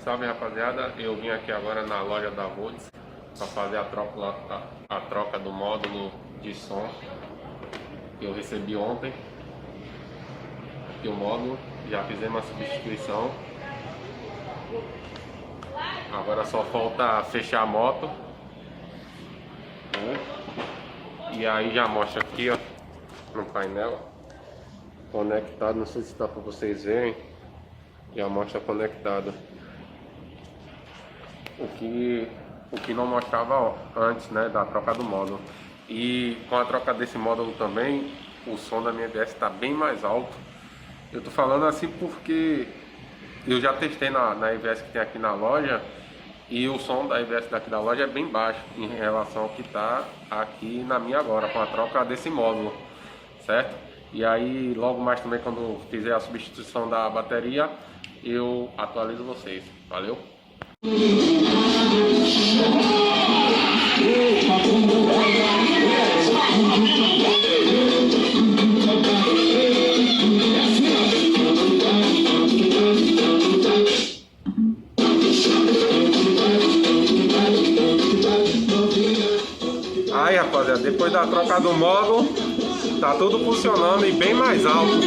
Salve rapaziada, eu vim aqui agora na loja da Volts para fazer a troca do módulo de som que eu recebi ontem. Aqui o módulo, já fizemos a substituição. Agora só falta fechar a moto, né? E aí já mostra aqui, ó, no painel conectado, não sei se dá para vocês verem, já mostra conectado. O que não mostrava antes, né, da troca do módulo. E com a troca desse módulo também, o som da minha EBS está bem mais alto. Eu tô falando assim porque eu já testei na EBS que tem aqui na loja, e o som da EBS daqui da loja é bem baixo em relação ao que está aqui na minha agora, com a troca desse módulo, certo? E aí logo mais também, quando fizer a substituição da bateria, eu atualizo vocês. Valeu? Aí rapaziada, depois da troca do módulo, tá tudo funcionando e bem mais alto.